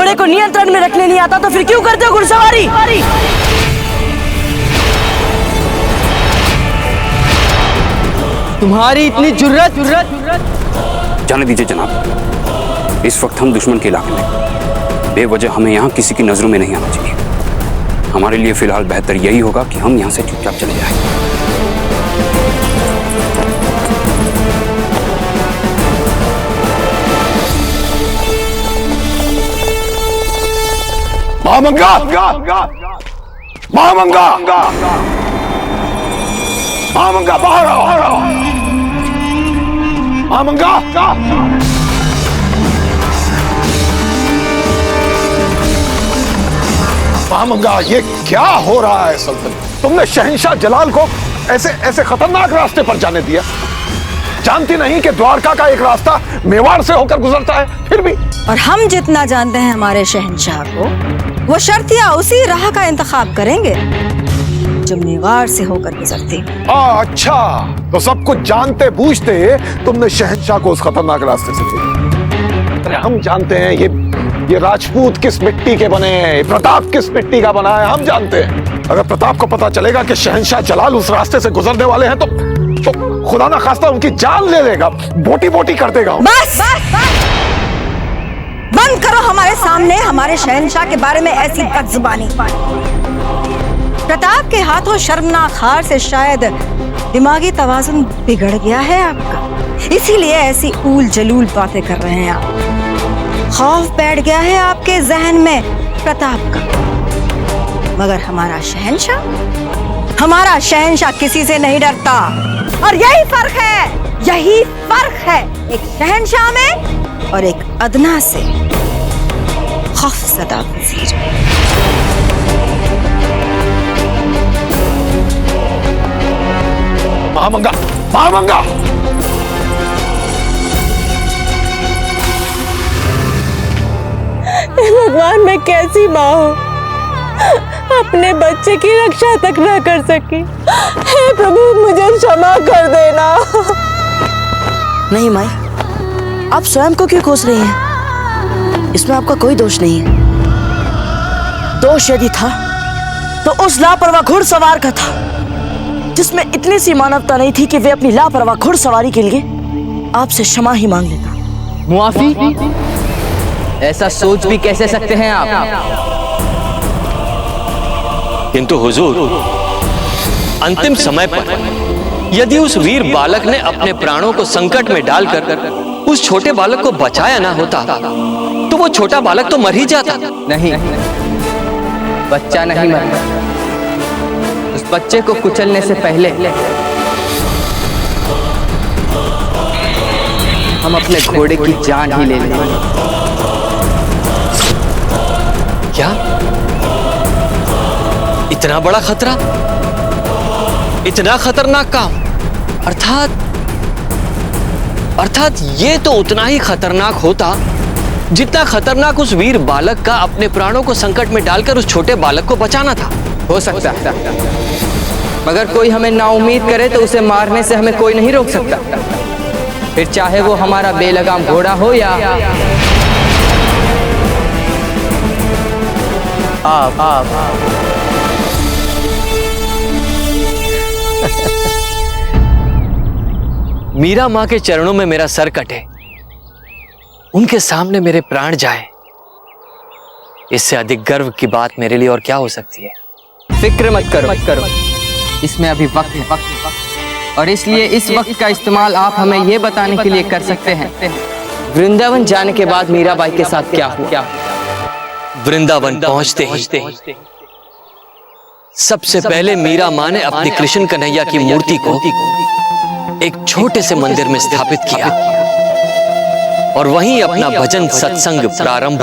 घोड़े को नियंत्रण में रखने नहीं आता तो फिर क्यों करते हो घुड़सवारी? तुम्हारी इतनी जुर्रत? जाने दीजिए जनाब, इस वक्त हम दुश्मन के इलाके में, बेवजह हमें यहाँ किसी की नजरों में नहीं आना चाहिए। हमारे लिए फिलहाल बेहतर यही होगा कि हम यहाँ से चुपचाप चले जाएं। महामंगा! महामंगा! महामंगा बाहर आओ! महामंगा! महामंगा, ये क्या हो रहा है सल्तन? तुमने शहंशाह जलाल को ऐसे खतरनाक रास्ते पर जाने दिया। जानती नहीं कि द्वारका का एक रास्ता मेवाड़ से होकर गुजरता है? फिर भी और हम जितना जानते हैं हमारे शहंशाह को, वो शर्तिया उसी राह का इंतखाब करेंगे जो मेवाड़ से होकर गुजरती। अच्छा, तो सब कुछ जानते बूझते तुमने शहंशाह को उस खतरनाक रास्ते से भेजा। अरे हम जानते हैं ये राजपूत किस मिट्टी के बने हैं, प्रताप किस मिट्टी का बना है, हम जानते हैं। अगर प्रताप को पता चलेगा कि शहंशाह जलाल उस रास्ते से गुजरने वाले हैं तो खुदा ना खास्ता उनकी जान ले लेगा, बोटी बोटी कर देगा। बस बंद करो हमारे सामने हमारे शहंशाह के बारे में ऐसी बदजुबानी। प्रताप के हाथों शर्मनाक हार से शायद दिमागी तवाज़ुन बिगड़ गया है आपका, इसीलिए ऐसी ऊल जलूल बातें कर रहे हैं आप। खौफ बैठ गया है आपके जहन में प्रताप का, मगर हमारा शहंशाह किसी से नहीं डरता। और यही फर्क है एक शहंशाह में और एक अदना से खौफज़दा वज़ीर। महामंगा! महामंगा! भगवान, मैं कैसी माँ हूँ, अपने बच्चे की रक्षा तक न कर सकी। हे प्रभु, मुझे क्षमा कर देना। नहीं माई, आप स्वयं को क्यों कोस रही हैं? इसमें आपका कोई दोष नहीं है। दोष यदि था तो उस लापरवाह घुड़सवार का था, जिसमें इतनी सी मानवता नहीं थी कि वे अपनी लापरवाह घुड़सवारी के लिए आपसे क्षमा ही मांग लेता। मुआफी? ऐसा सोच भी कैसे सकते हैं आप? किंतु हुजूर, अंतिम समय पर यदि उस वीर बालक ने अपने प्राणों को संकट में डालकर उस छोटे बालक को बचाया ना होता तो वो छोटा बालक तो मर ही जाता। नहीं, बच्चा नहीं मरता। उस बच्चे को कुचलने से पहले हम अपने घोड़े की जान ही ले लेंगे। क्या? इतना बड़ा खतरा, इतना खतरनाक काम? अर्थात ये तो उतना ही खतरनाक होता जितना खतरनाक उस वीर बालक का अपने प्राणों को संकट में डालकर उस छोटे बालक को बचाना था। हो सकता है, मगर कोई हमें नाउम्मीद करे तो उसे मारने से हमें कोई नहीं रोक सकता, फिर चाहे वो हमारा बेलगाम घोड़ा हो या आप। मीरा माँ के चरणों में मेरा सर कटे, उनके सामने मेरे प्राण जाए, इससे अधिक गर्व की बात मेरे लिए और क्या हो सकती है? फिक्र मत करो, इसमें अभी वक्त है, और इसलिए इस वक्त का इस्तेमाल आप हमें यह बताने के लिए कर सकते हैं वृंदावन जाने के बाद मीराबाई के साथ क्या हुआ। वृंदावन पहुंचते ही सबसे पहले मीरा माँ ने अपनी कृष्ण कन्हैया की मूर्ति को एक छोटे से मंदिर में स्थापित किया और वहीं अपना भजन सत्संग प्रारंभ।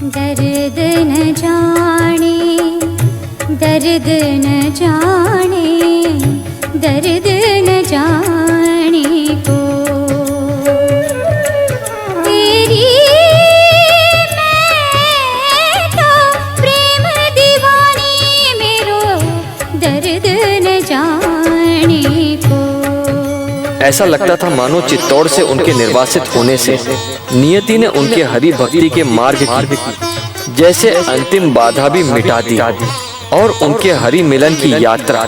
दर्द न जाने, दर्द न जाने, दर्द न जाने को तेरी मैं तो प्रेम दीवानी मेरो, दर्द न जाने को। ऐसा लगता था मानो चित्तौड़ से उनके निर्वासित होने से नियति ने उनके हरि भक्ति के मार्ग की जैसे अंतिम बाधा भी मिटा दी और उनके हरि मिलन की यात्रा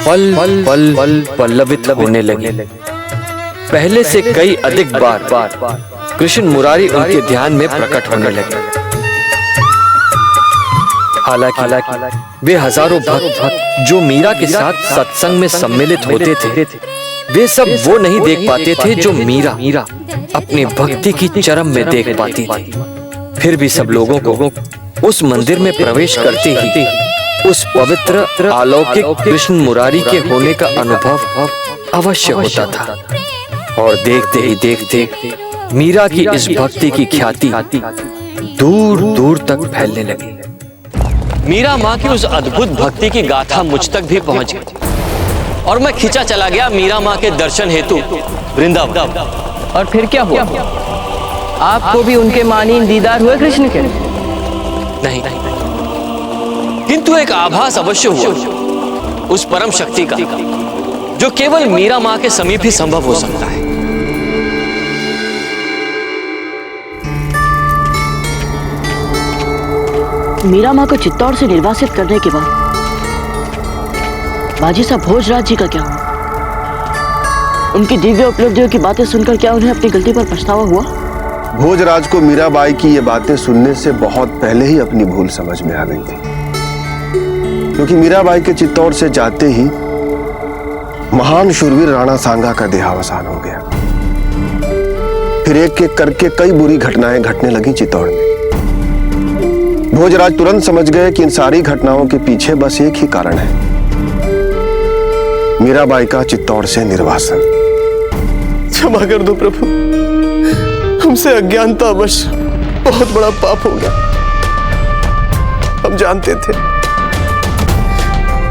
पल पल पल पल्लवित होने लगी। पहले से कई अधिक बार कृष्ण मुरारी उनके ध्यान में प्रकट होने लगे। हालांकि वे हजारों भक्त जो मीरा के साथ सत्संग में सम्मिलित होते थे, वे सब वो नहीं देख पाते थे जो मीरा अपनी भक्ति की चरम में देख पाती थी। फिर भी सब लोगों को उस मंदिर में प्रवेश करते ही उस पवित्र अलौकिक कृष्ण मुरारी के होने का अनुभव अवश्य होता था। और देखते ही देखते मीरा की इस भक्ति की ख्याति दूर दूर तक फैलने लगी। मीरा माँ की उस अद्भुत भक्ति की गाथा मुझ तक भी पहुंच गई और मैं खिंचा चला गया मीरा माँ के दर्शन हेतु वृंदावन। और फिर क्या हुआ? आपको भी उनके मानीन दीदार हुए कृष्ण के? नहीं, किंतु एक आभास अवश्य हुआ उस परम शक्ति का जो केवल मीरा माँ के समीप ही संभव हो सकता है। मीरा माँ को चित्तौड़ से निर्वासित करने के बाद बाजी साहब भोजराज जी का क्या हुआ? उनकी दिव्य उपलब्धियों की बातें सुनकर क्या उन्हें अपनी गलती पर पछतावा हुआ? भोजराज को मीराबाई की ये बातें सुनने से बहुत पहले ही अपनी भूल समझ में आ गई थी, क्योंकि मीराबाई के चित्तौड़ से जाते ही महान शूरवीर राणा सांगा का देहावसान हो गया। फिर एक एक करके कई बुरी घटनाएं घटने लगी चित्तौड़ में। भोजराज तुरंत समझ गए कि इन सारी घटनाओं के पीछे बस एक ही कारण है, मीराबाई का चित्तौड़ से निर्वासन। क्षमा कर दो प्रभु, हमसे अज्ञानतावश बहुत बड़ा पाप हो गया। हम जानते थे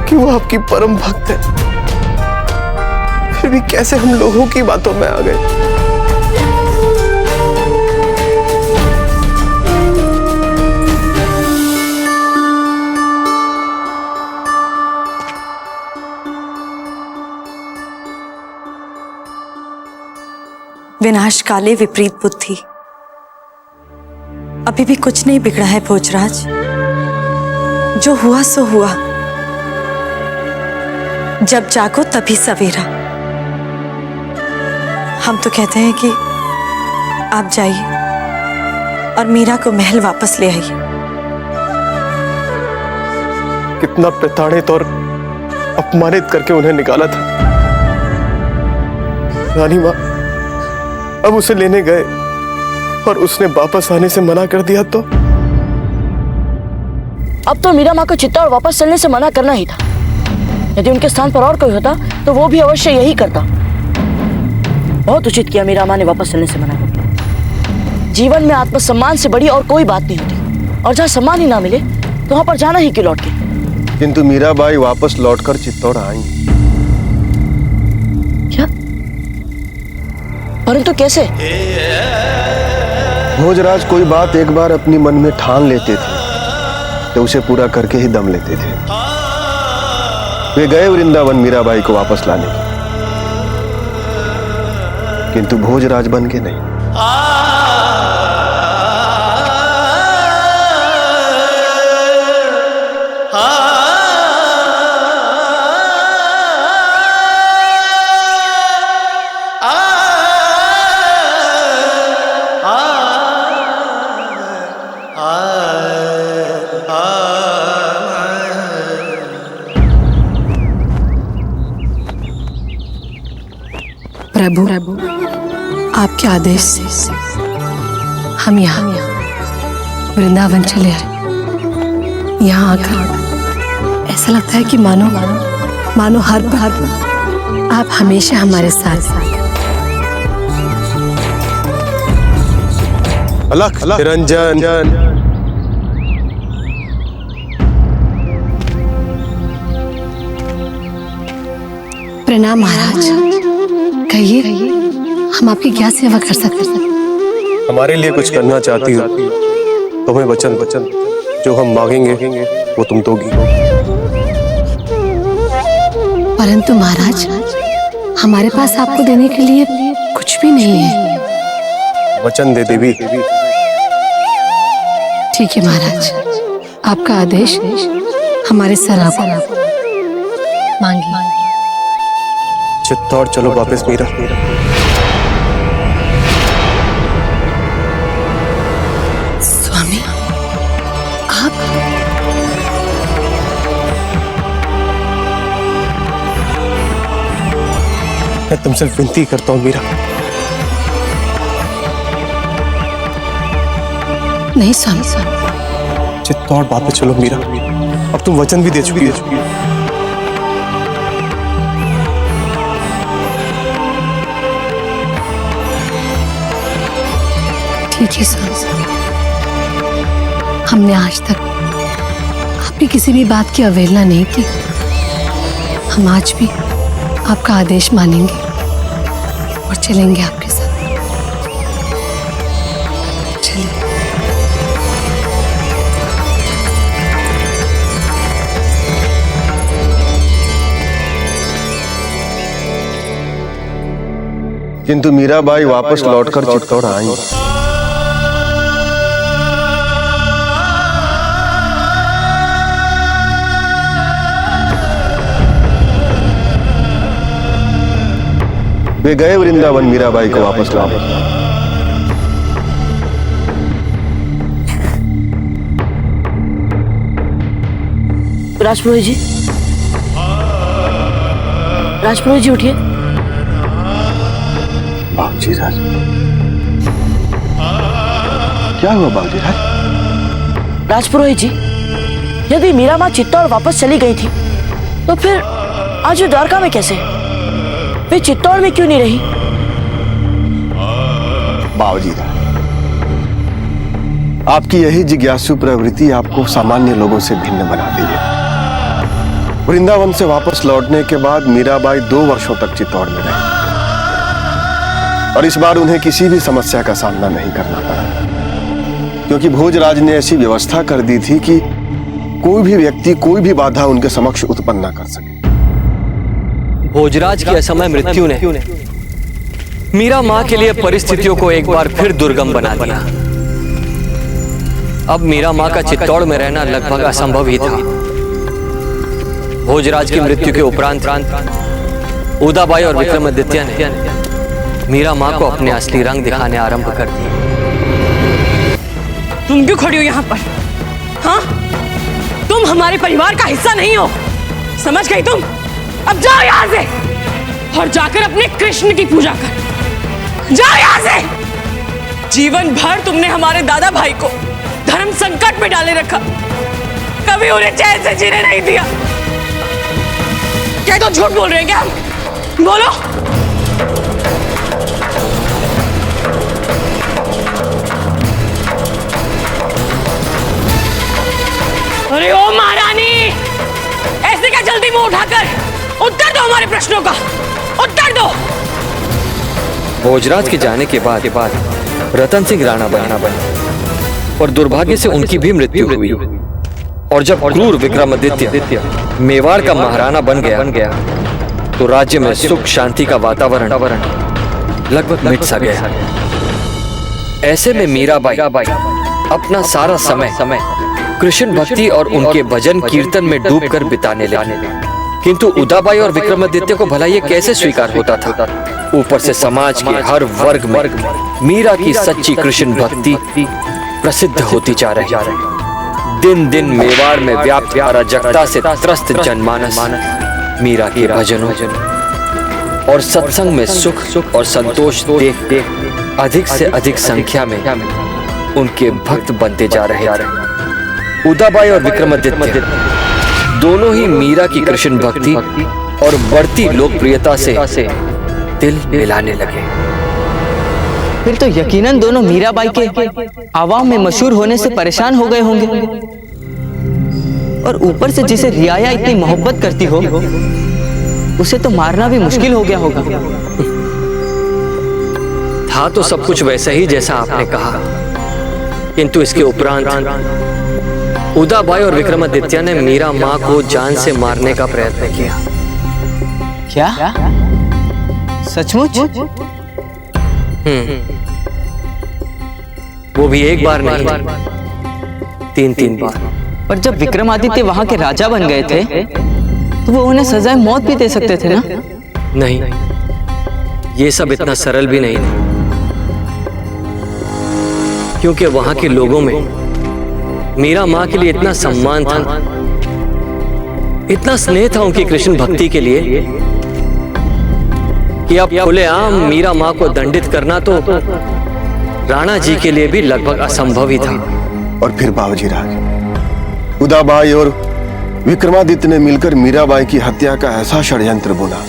कि वो आपकी परम भक्त है, फिर भी कैसे हम लोगों की बातों में आ गए। विनाश काले विपरीत बुद्धि। अभी भी कुछ नहीं बिगड़ा है भोजराज, जो हुआ सो हुआ। जब जागो तभी सवेरा। हम तो कहते हैं कि आप जाइए और मीरा को महल वापस ले आइए। कितना प्रताड़ित और अपमानित करके उन्हें निकाला था। रानी माँ अब उसे लेने गए और उसने वापस आने से मना कर दिया तो? अब तो मीरा माँ को चित्तौड़ वापस चलने से मना करना ही था। यदि उनके स्थान पर और कोई होता तो वो भी अवश्य यही करता। बहुत उचित किया मीरा माँ ने वापस चलने से मना कर दिया। जीवन में आत्मसम्मान से बड़ी और कोई बात नहीं होती, और जहाँ सम्मान ही ना मिले तो वहां पर जाना ही क्यों लौट के। किंतु मीराबाई वापस लौटकर चित्तौड़ आई। क्या? परंतु कैसे? भोजराज कोई बात एक बार अपनी मन में ठान लेते थे तो उसे पूरा करके ही दम लेते थे। वे गए वृंदावन मीराबाई को वापस लाने के, किंतु भोजराज बन के नहीं। प्रभु आपके आदेश से हम यहाँ वृंदावन चले आए। यहाँ आकर ऐसा लगता है कि मानो हर पल आप हमेशा हमारे साथ। अलख निरंजन प्रणाम महाराज। कहिए, हम आपकी क्या सेवा कर सकते हैं? हमारे लिए कुछ करना चाहती हो तो हमें वचन जो हम मांगेंगे वो तुम दोगी। परंतु महाराज, हमारे पास आपको देने के लिए कुछ भी नहीं है। वचन दे देवी। ठीक है महाराज, आपका आदेश हमारे सराहना मांगिए। चित्तौड़ चलो वापस मीरा। स्वामी, आप मैं तुमसे विनती करता हूँ मीरा। नहीं स्वामी, चित्तौड़ वापस चलो मीरा। अब तुम वचन भी दे चुकी हो। ठीक है स्वामी, हमने आज तक आपकी किसी भी बात की अवहेलना नहीं की। हम आज भी आपका आदेश मानेंगे और चलेंगे आपके साथ। चलिए। किंतु मीराबाई वापस लौटकर चित्तौड़ आई। वे गए वृंदावन मीराबाई को वापस लाने। राजपुरोहित जी, राजपुरोहित जी उठिए। बाबूजी राज, क्या हुआ बाबूजी राज? राजपुरोहित जी, यदि मीरा माँ चित्तौड़ वापस चली गई थी तो फिर आज वो द्वारका में कैसे? वे चित्तौड़ में क्यों नहीं रही? बाबूजी राज, आपकी यही जिज्ञासु प्रवृत्ति आपको सामान्य लोगों से भिन्न बनाती है। वृंदावन से वापस लौटने के बाद मीराबाई 2 वर्षों तक चित्तौड़ में रही और इस बार उन्हें किसी भी समस्या का सामना नहीं करना पड़ा, क्योंकि भोजराज ने ऐसी व्यवस्था कर दी थी कि कोई भी व्यक्ति कोई भी बाधा उनके समक्ष उत्पन्न न कर सके। भोजराज की असमय मृत्यु ने मीरा मां के लिए परिस्थितियों को एक बार फिर दुर्गम बना दिया। अब मीरा मां का चित्तौड़ में रहना लगभग असंभव ही था। भोजराज की मृत्यु के उपरांत उदाबाई और विक्रमादित्य ने मीरा मां को अपने असली रंग दिखाने आरंभ कर दिया। तुम क्यों खड़ी हो यहाँ पर? हाँ, तुम हमारे परिवार का हिस्सा नहीं हो, समझ गई तुम? अब जाओ यहाँ से और जाकर अपने कृष्ण की पूजा कर। जाओ यहाँ से। जीवन भर तुमने हमारे दादा भाई को धर्म संकट में डाले रखा, कभी उन्हें चैन से जीने नहीं दिया। क्या तो झूठ बोल रहे हैं क्या? बोलो। अरे ओ महारानी, ऐसे क्या जल्दी मुंह उठाकर उत्तर दो हमारे प्रश्नों का, उत्तर दो। भोजराज के जाने के बाद रतन सिंह राणा बना और दुर्भाग्य से उनकी भी मृत्यु हुई। और जब क्रूर विक्रमादित्य मेवाड़ का महाराणा बन गया तो राज्य में सुख शांति का वातावरण लगभग मिट सा गया। ऐसे में मीराबाई अपना सारा समय कृष्ण भक्ति और उनके भजन कीर्तन में डूबकर बिताने लगी। किंतु उदाबाई और विक्रमादित्य को भला ये कैसे स्वीकार होता था? ऊपर से समाज के हर वर्ग में मीरा की सच्ची कृष्ण भक्ति प्रसिद्ध होती जा रही। दिन दिन मेवाड़ में व्याप्त अराजकता से त्रस्त जनमानस मीरा के भजनों और सत्संग में सुख और संतोष देख अधिक से अधिक संख्या में उनके भक्त बनते जा रहे। उदाबाई और विक्रमादित्य दोनों ही मीरा की कृष्ण भक्ति और बढ़ती लोकप्रियता से दिल मिलाने लगे। फिर तो यकीनन दोनों मीराबाई के आवाम में मशहूर होने से परेशान हो गए होंगे। और ऊपर से जिसे रियाया इतनी मोहब्बत करती हो उसे तो मारना भी मुश्किल हो गया होगा। था तो सब कुछ वैसा ही जैसा आपने कहा, किंतु इसके उपरांत उदाबाई और विक्रमादित्य ने मीरा माँ को जान से मारने का प्रयत्न किया। क्या? सचमुच? वो भी एक बार नहीं, तीन बार। पर जब विक्रमादित्य वहां के राजा बन गए थे तो वो उन्हें सजाए मौत भी दे सकते थे ना? नहीं, ये सब इतना सरल भी नहीं था, क्योंकि वहां के लोगों में मीरा माँ के लिए इतना सम्मान था, इतना स्नेह था उनकी कृष्ण भक्ति के लिए कि अब खुलेआम मीरा माँ को दंडित करना तो राणा जी के लिए भी लगभग असंभव ही था। और फिर बाबूजी राग, उदाबाई और विक्रमादित्य ने मिलकर मीराबाई की हत्या का ऐसा षड्यंत्र बुना,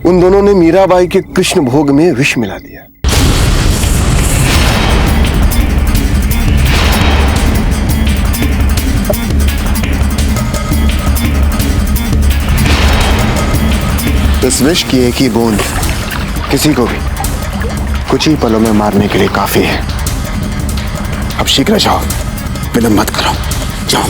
उन दोनों ने मीराबाई के कृष्ण भोग में विष मिला दिया। इस विष की एक ही बूंद किसी को भी कुछ ही पलों में मारने के लिए काफी है। अब शीघ्र जाओ, विलंब मत करो, जाओ।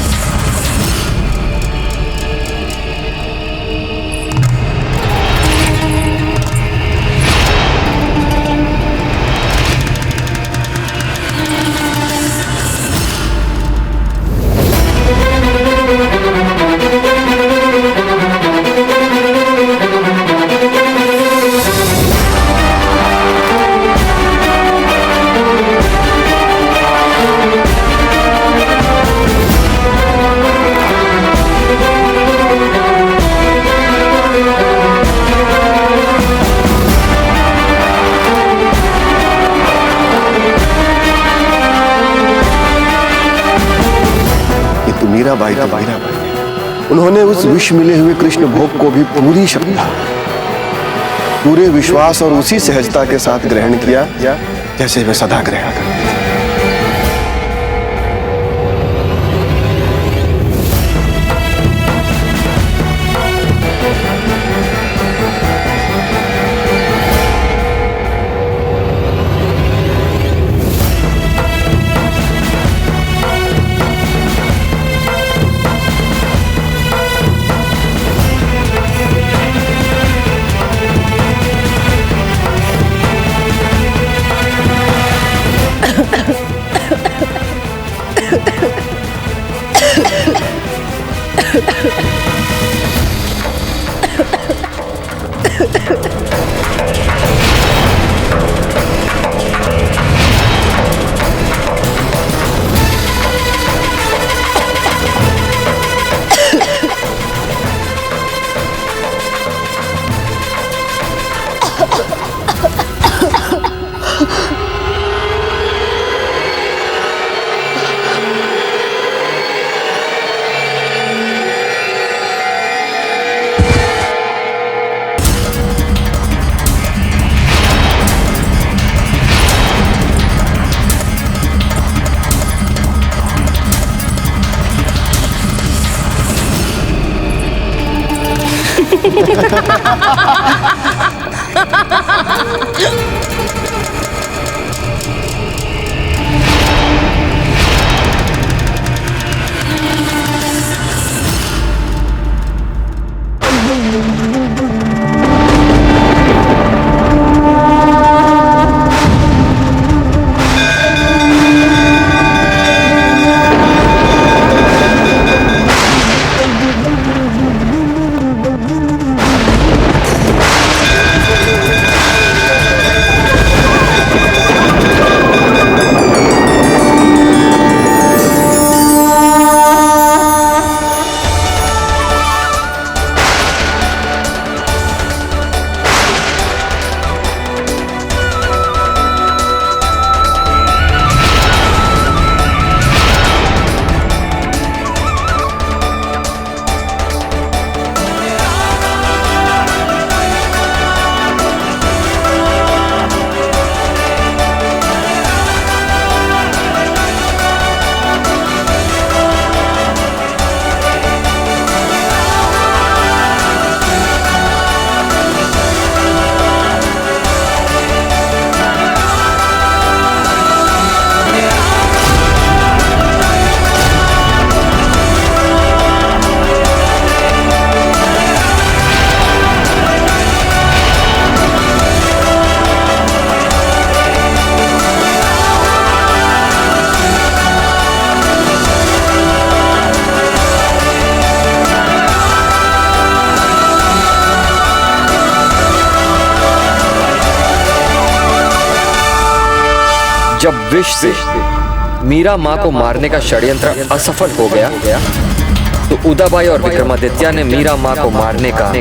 मीराबाई तो मीराबाई, उन्होंने उस विष मिले हुए कृष्ण भोग को भी पूरी श्रद्धा, पूरे विश्वास और उसी सहजता के साथ ग्रहण किया जैसे वे सदा ग्रहण करते। जब विष से मीरा माँ को मारने का षड्यंत्र असफल हो गया तो उदाबाई और विक्रमादित्य ने मीरा माँ को मारने का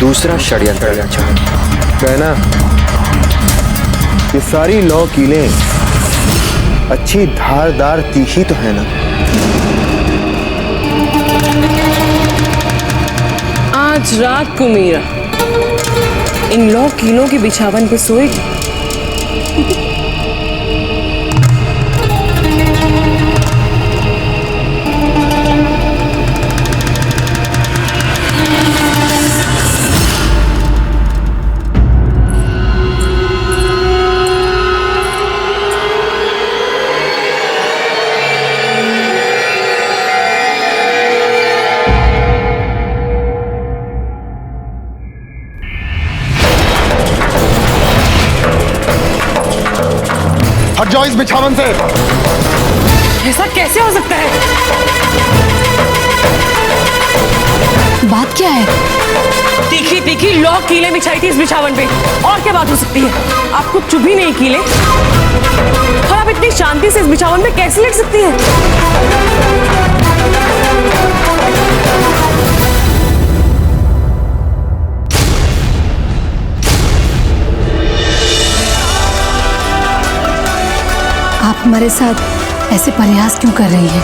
दूसरा षड्यंत्र रचा। कहना ये सारी 9 कीलें अच्छी धारदार तीखी तो है ना? आज रात को मीरा इन 9 कीलों की बिछावन पे सोएगी। हट जाओ इस बिछावन से। ऐसा कैसे हो सकता है? बात क्या है? तीखी तीखी 9 कीलें बिछाई थी इस बिछावन पे, और क्या बात हो सकती है? आपको चुभ ही नहीं कीलें, और आप इतनी शांति से इस बिछावन पे कैसे लेट सकती हैं? आप हमारे साथ ऐसे प्रयास क्यों कर रही हैं?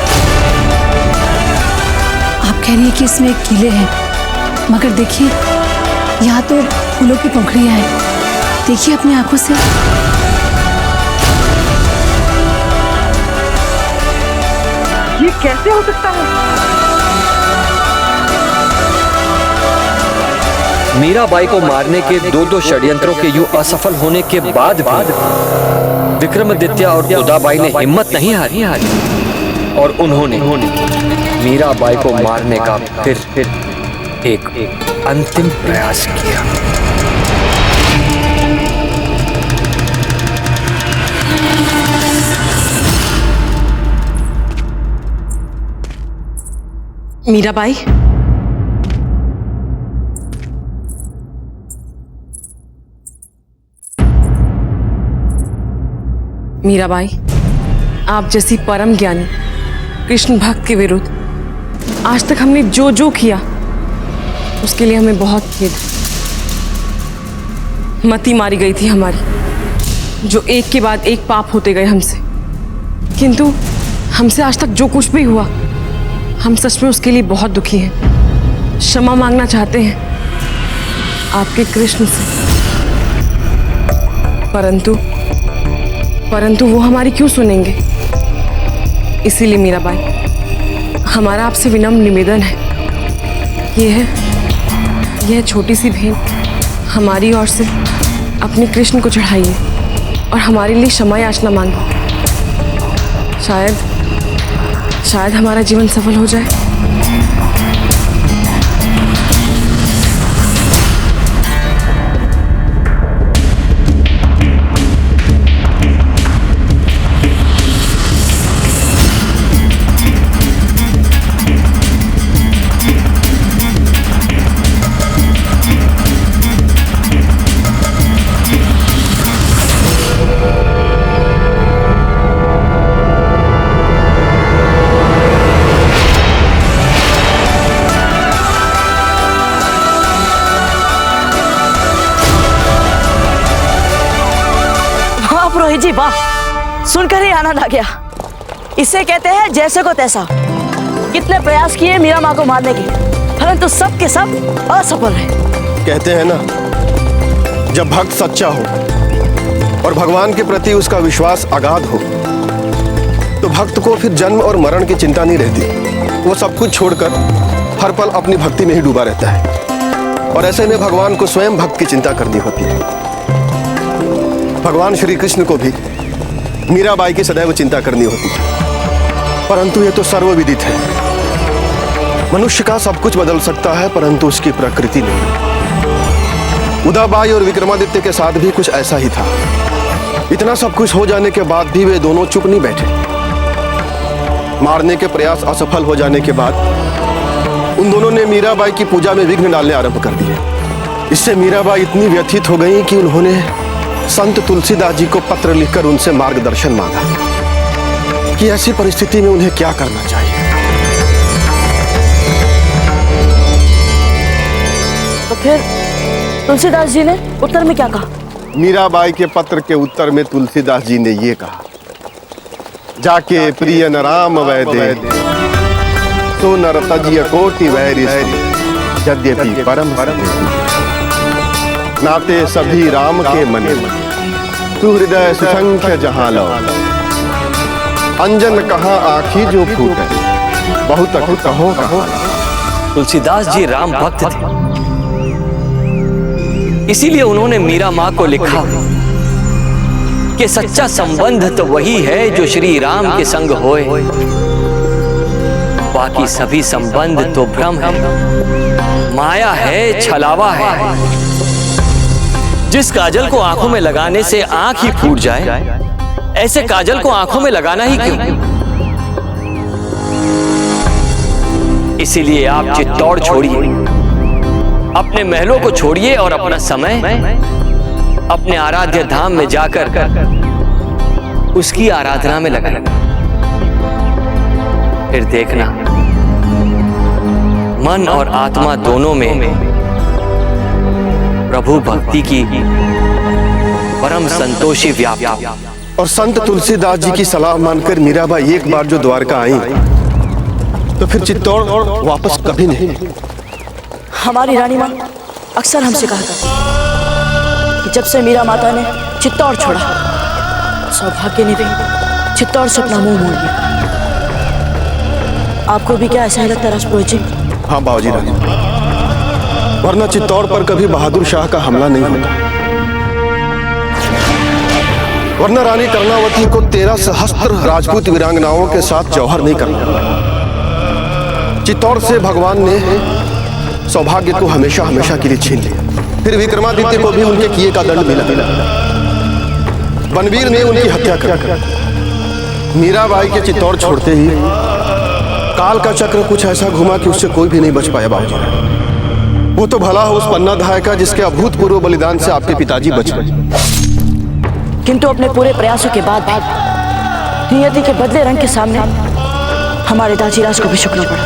आप कह रही है कि इसमें कीले हैं, मगर देखिए यहाँ तो फूलों की पंखुड़ियां हैं। देखिए अपनी आंखों से। ये कैसे हो सकता है? मीराबाई को मारने के 2 षड्यंत्रों के यूं असफल होने के बाद विक्रमादित्य और उदाबाई ने हिम्मत नहीं हारी और उन्होंने मीराबाई को मारने का फिर एक अंतिम प्रयास किया। मीराबाई, मीराबाई, आप जैसी परम ज्ञानी कृष्ण भक्त के विरुद्ध आज तक हमने जो जो किया उसके लिए हमें बहुत खेद है। मति मारी गई थी हमारी, जो एक के बाद एक पाप होते गए हमसे, किंतु हमसे आज तक जो कुछ भी हुआ हम सच में उसके लिए बहुत दुखी हैं। क्षमा मांगना चाहते हैं आपके कृष्ण से, परंतु वो हमारी क्यों सुनेंगे? इसीलिए मीराबाई, हमारा आपसे विनम्र निवेदन है, यह छोटी सी भेंट हमारी ओर से अपने कृष्ण को चढ़ाइए और हमारे लिए क्षमा याचना मांगिए। शायद हमारा जीवन सफल हो जाए। पुरोहित जी वाह, सुनकर ही आनंद आ गया। इसे कहते हैं जैसे को तैसा। कितने प्रयास किए मीरा माँ को मारने के, परंतु सब के सब असफल रहे। कहते हैं ना, जब भक्त सच्चा हो और भगवान के प्रति उसका विश्वास अगाध हो तो भक्त को फिर जन्म और मरण की चिंता नहीं रहती। वो सब कुछ छोड़कर हर पल अपनी भक्ति में ही डूबा रहता है, और ऐसे में भगवान को स्वयं भक्त की चिंता करनी होती है। भगवान श्री कृष्ण को भी मीराबाई की सदैव चिंता करनी होती है, परंतु ये तो सर्वविदित है। मनुष्य का सब कुछ बदल सकता है, परंतु उसकी प्रकृति नहीं। उदाबाई और विक्रमादित्य के साथ भी कुछ ऐसा ही था। इतना सब कुछ हो जाने के बाद भी वे दोनों चुप नहीं बैठे। मारने के प्रयास असफल हो जाने के बाद उन दोनों ने मीराबाई की पूजा में विघ्न डालने आरंभ कर दिए। इससे मीराबाई इतनी व्यथित हो गई कि उन्होंने संत तुलसीदास जी को पत्र लिखकर उनसे मार्गदर्शन मांगा कि ऐसी परिस्थिति में उन्हें क्या करना चाहिए। तो फिर तुलसीदास जी ने उत्तर में क्या कहा? मीराबाई के पत्र के उत्तर में तुलसीदास जी ने ये कहा, जाके प्रिय न राम वैदे तो नर तज्य कोटि वैरि यद्यपि परम नाते सभी राम के मन तू हृदय सुसंख्य जहां लो अंजन कहाँ आँखी जो फूटे बहुत कहो कहो। तुलसीदास जी राम भक्त थे, इसीलिए उन्होंने मीरा माँ को लिखा कि सच्चा संबंध तो वही है जो श्री राम के संग होए, बाकी सभी संबंध तो भ्रम है, माया है, छलावा है। जिस काजल को आंखों में लगाने से आंख ही फूट जाए, ऐसे काजल को आंखों में लगाना ही क्यों? इसीलिए आप चित्तौड़ छोड़िए, अपने महलों को छोड़िए और अपना समय अपने आराध्य धाम में जाकर उसकी आराधना में लगाइए। फिर देखना मन और आत्मा दोनों में प्रभु भक्ति की परम संतोषी व्याप्त। और संत तुलसीदास जी की सलाह मानकर मीराबाई एक बार जो द्वारका आई तो फिर चित्तौड़ वापस कभी नहीं। हमारी रानी माँ अक्सर हमसे कहा करती कि जब से मीरा माता ने चित्तौड़ छोड़ा, सौभाग्य ने भी चित्तौड़ से अपना मुंह मोड़ लिया। आपको भी क्या ऐसा ही लगता है राजपुरोहित जी? हाँ बाबूजी रानी, वरना चित्तौड़ पर कभी बहादुर शाह का हमला नहीं होता, वरना रानी कर्णावती को 13 सहस्त्र राजपूत वीरांगनाओं के साथ जौहर नहीं करना। चित्तौड़ से भगवान ने सौभाग्य को हमेशा हमेशा के लिए छीन लिया। फिर विक्रमादित्य को भी उनके किए का दंड मिला। बनवीर ने उनकी हत्या कर मीराबाई के चित्तौड़ छोड़ते ही काल का चक्र कुछ ऐसा घुमा कि उससे कोई भी नहीं बच पाया बाबूजी। वो तो भला हो उस पन्नाधाय का जिसके अभूतपूर्व बलिदान से आपके पिताजी बच गए। किंतु अपने पूरे प्रयासों के बाद नियति के बदले रंग के सामने हमारे दाजीराज को भी झुकना पड़ा।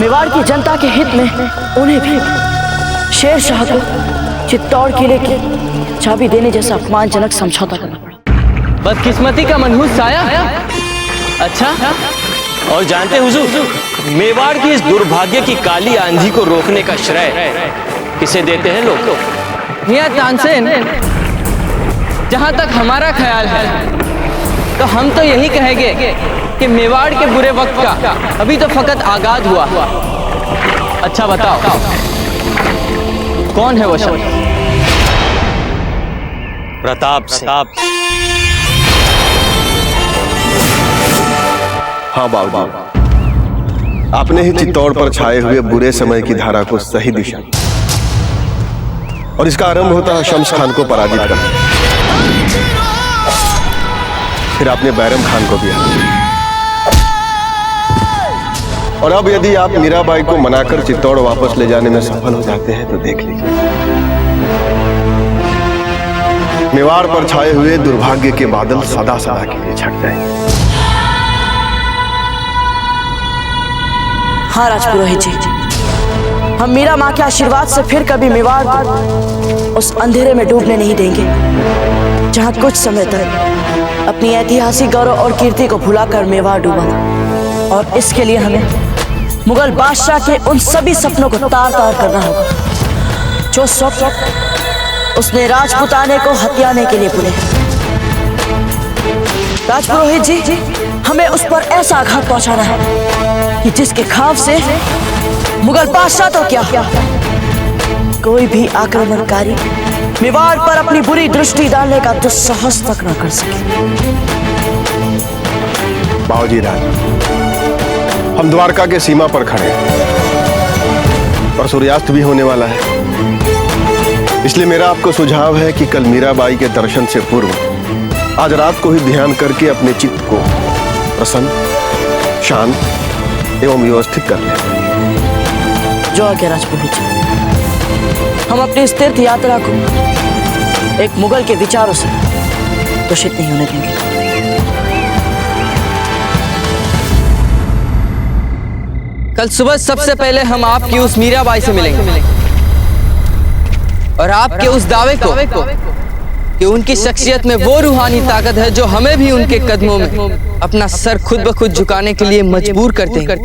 मेवाड़ की जनता के हित में उन्हें भी शेर शाह को चित्तौड़ किले की चाबी देने जैसा अपमानजनक समझौता करना पड़ा। बदकिस्मती का मनहूस साया। अच्छा, और जानते हुजूर, मेवाड़ की इस दुर्भाग्य की काली आंधी को रोकने का श्रेय किसे देते हैं लोग? मियां तानसेन, जहां तक हमारा ख्याल है तो हम तो यही कहेंगे कि मेवाड़ के बुरे वक्त का अभी तो फकत आगाज हुआ। अच्छा बताओ, कौन है वो शख्स? प्रताप सिंह। हाँ बाबू, आपने ही चित्तौड़ पर छाए हुए बुरे समय की धारा को सही दिशा दी और इसका आरंभ होता है शम्स खान को पराजित करना। फिर आपने बैरम खान को भी हराया और अब यदि आप मीराबाई को मनाकर चित्तौड़ वापस ले जाने में सफल हो जाते हैं तो देख लीजिए, मेवाड़ पर छाए हुए दुर्भाग्य के बादल सदा सदा के लिए छट जाएंगे। हाँ राजपुरोहित जी, हम मीरा माँ के आशीर्वाद से फिर कभी मेवाड़ को उस अंधेरे में डूबने नहीं देंगे जहाँ कुछ समय तक अपनी ऐतिहासिक गौरव और कीर्ति को भुलाकर मेवाड़ डूबा था। और इसके लिए हमें मुगल बादशाह के उन सभी सपनों को तार तार करना होगा जो स्वप्न उसने राजपुताने को हथियाने के लिए बुने। राजपुरोहित जी, हमें उस पर ऐसा आघात पहुंचाना है कि जिसके खौफ से मुगल बादशाह तो क्या, कोई भी आक्रमणकारी मेवाड़ पर अपनी बुरी दृष्टि डालने का दुस्साहस तक न कर सके। बाबूजी राज, हम द्वारका के सीमा पर खड़े हैं और सूर्यास्त भी होने वाला है, इसलिए मेरा आपको सुझाव है कि कल मीराबाई के दर्शन से पूर्व आज रात को ही ध्यान करके अपने चित्त को प्रसन्न, शांत एवं व्यवस्थित कर लें। जो आज्ञा राजपुरोहित जी, हम अपनी इस तीर्थ यात्रा को एक मुगल के विचारों से दूषित नहीं होने देंगे। कल सुबह सबसे पहले हम आपकी उस मीराबाई से मिलेंगे और आपके उस दावे को कि उनकी शख्सियत में वो रूहानी ताकत है जो हमें भी उनके कदमों में अपना सर खुद ब खुद झुकाने के लिए मजबूर करते हैं,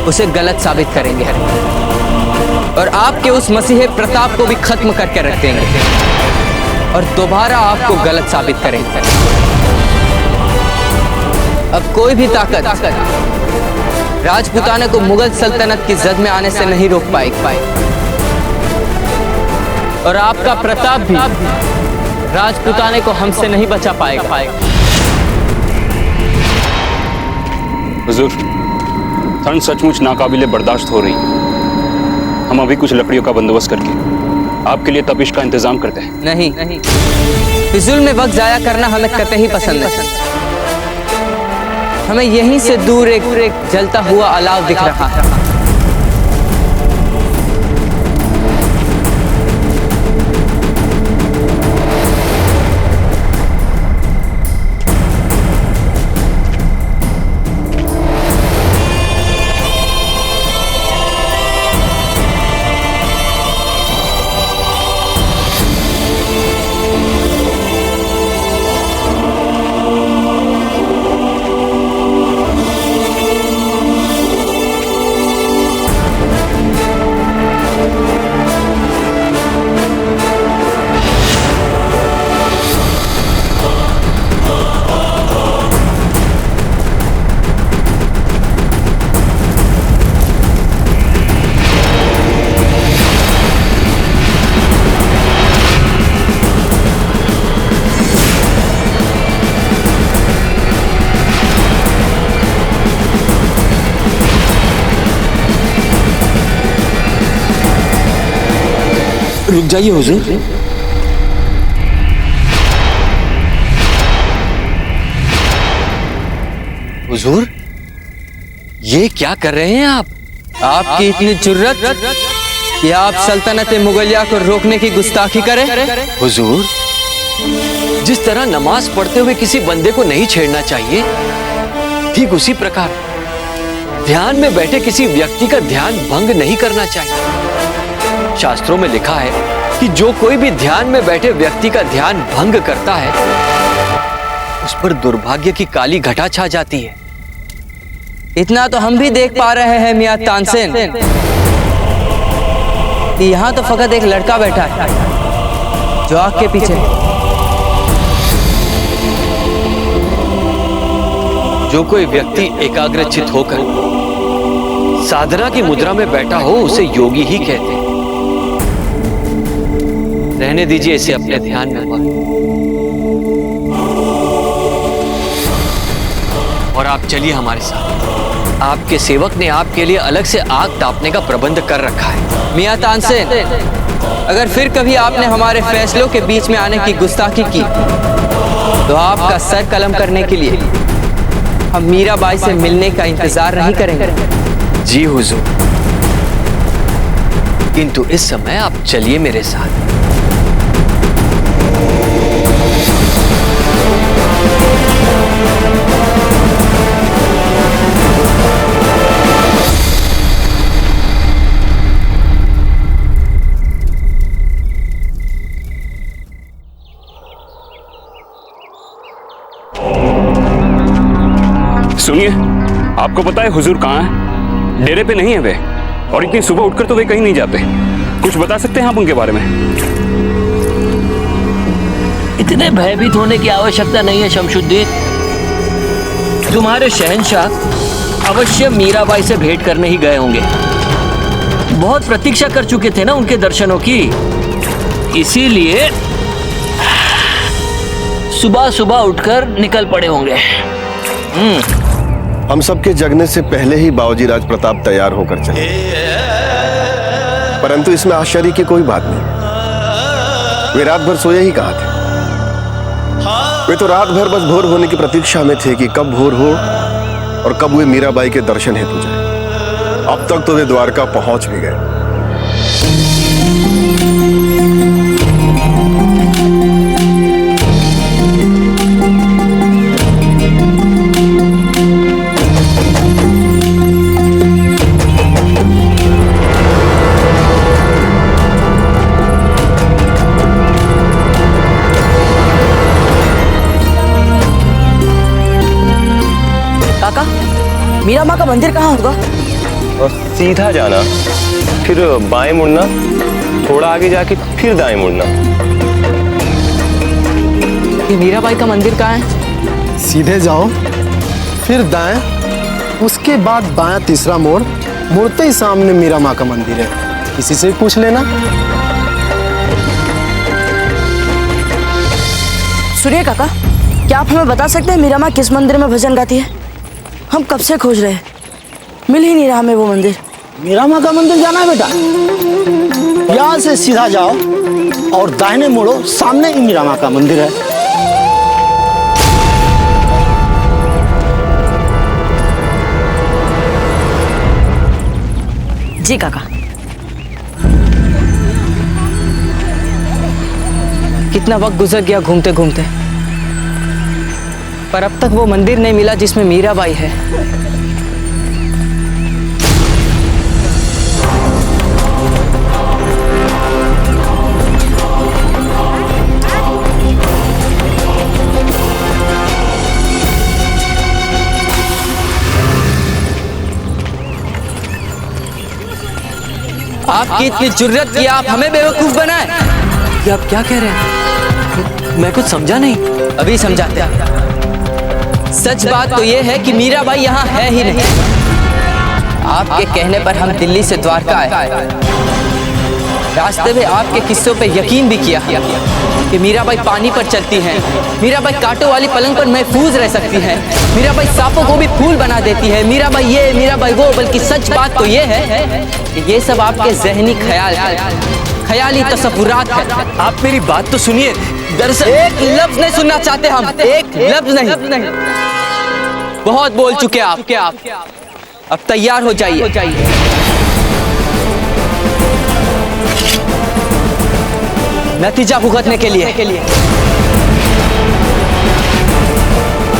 उसे गलत साबित करेंगे और आपके उस मसीह प्रताप को भी खत्म करके रख देंगे और दोबारा आपको गलत साबित करेंगे। अब कोई भी ताकत राजपूताने को मुगल सल्तनत की जद में आने से नहीं रोक पाएगी और आपका प्रताप भी राजपूताने को हमसे नहीं बचा पाएगा। हुजूर, ठंड सचमुच नाकाबिले बर्दाश्त हो रही है। हम अभी कुछ लकड़ियों का बंदोबस्त करके आपके लिए तपिश का इंतजाम करते हैं। नहीं, फिजूल में वक्त जाया करना हमें कतई पसंद नहीं। हमें यहीं से दूर एक जलता हुआ अलाव दिख रहा है। रुक जाइए हुजूर। हुजूर, ये क्या कर रहे हैं आप? आपकी इतनी जुर्रत कि आप सल्तनत मुगलिया को रोकने की गुस्ताखी करें? हुजूर, जिस तरह नमाज पढ़ते हुए किसी बंदे को नहीं छेड़ना चाहिए, ठीक उसी प्रकार ध्यान में बैठे किसी व्यक्ति का ध्यान भंग नहीं करना चाहिए। शास्त्रों में लिखा है कि जो कोई भी ध्यान में बैठे व्यक्ति का ध्यान भंग करता है, उस पर दुर्भाग्य की काली घटा छा जाती है। इतना तो हम भी देख पा रहे हैं मियां तानसेन कि यहाँ तो फकत एक लड़का बैठा है जो आग के पीछे। जो कोई व्यक्ति एकाग्रचित होकर साधना की मुद्रा में बैठा हो, उसे योगी ही कहते हैं। रहने दीजिए इसे अपने ध्यान में मग्न। और आप चलिए हमारे साथ। आपके सेवक ने आपके लिए अलग से आग तापने का प्रबंध कर रखा है। मियां तानसेन, अगर फिर कभी आपने हमारे फैसलों के बीच में आने की गुस्ताखी की तो आपका सर कलम करने के लिए हम मीराबाई से मिलने का इंतजार नहीं करेंगे। जी हुजूर, किंतु इस समय आप चलिए मेरे साथ। सुनिए, आपको पता है हुजूर कहाँ है? डेरे पे नहीं है वे, और इतनी सुबह उठकर तो वे कहीं नहीं जाते। कुछ बता सकते हैं आप उनके बारे में? इतने भयभीत होने की आवश्यकता नहीं है शमशुद्दीन। तुम्हारे शहंशाह अवश्य मीराबाई से भेंट करने ही गए होंगे। बहुत प्रतीक्षा कर चुके थे ना उनके दर्शनों की, इसीलिए सुबह सुबह उठकर निकल पड़े होंगे। हम सबके जगने से पहले ही बाबूजी राज प्रताप तैयार होकर चले, परंतु इसमें आश्चर्य की कोई बात नहीं। वे रात भर सोए ही कहाँ थे? वे तो रात भर बस भोर होने की प्रतीक्षा में थे कि कब भोर हो और कब वे मीराबाई के दर्शन हेतु जाए। अब तक तो वे द्वारका पहुंच भी गए। मीरा माँ का मंदिर कहाँ होगा? और सीधा जाना, फिर बाएं मुड़ना, थोड़ा आगे जाके फिर दाएं मुड़ना। ये मीराबाई का मंदिर कहाँ है? सीधे जाओ, फिर दाएं, उसके बाद बायां तीसरा मोड़, मुड़ते ही सामने मीरा माँ का मंदिर है। किसी से पूछ लेना। सुनिए काका, क्या आप हमें बता सकते हैं मीरा माँ किस मंदिर में भजन गाती है? हम कब से खोज रहे हैं, मिल ही नहीं रहा हमें वो मंदिर। मीरा माँ का मंदिर जाना है बेटा, यहाँ से सीधा जाओ और दाहिने मुड़ो, सामने ही मीरा माँ का मंदिर है। जी काका। कितना वक्त गुजर गया घूमते घूमते, पर अब तक वो मंदिर नहीं मिला जिसमें मीराबाई है। आपकी इतनी जुर्रत कि आप हमें बेवकूफ बनाए? ये आप क्या कह रहे हैं? मैं कुछ समझा नहीं। अभी समझाते हैं। सच बात तो ये है कि मीराबाई यहाँ है ही नहीं। आपके कहने पर हम दिल्ली से द्वारका आए। रास्ते में आपके किस्सों पे यकीन भी किया कि मीराबाई पानी पर चलती हैं, मीराबाई कांटों वाली पलंग पर महफूज रह सकती हैं, मीराबाई सांपों को भी फूल बना देती है, मीराबाई ये मीराबाई वो। बल्कि सच बात तो ये है कि ये सब आपके ज़हनी ख्याली तसव्वुरात है। आप मेरी बात तो सुनिए। दरअसल एक लफ्ज नहीं सुनना चाहते हम, एक लफ्ज नहीं। बहुत बोल चुके आप। अब तैयार हो जाइए। नतीजा भुगतने के लिए।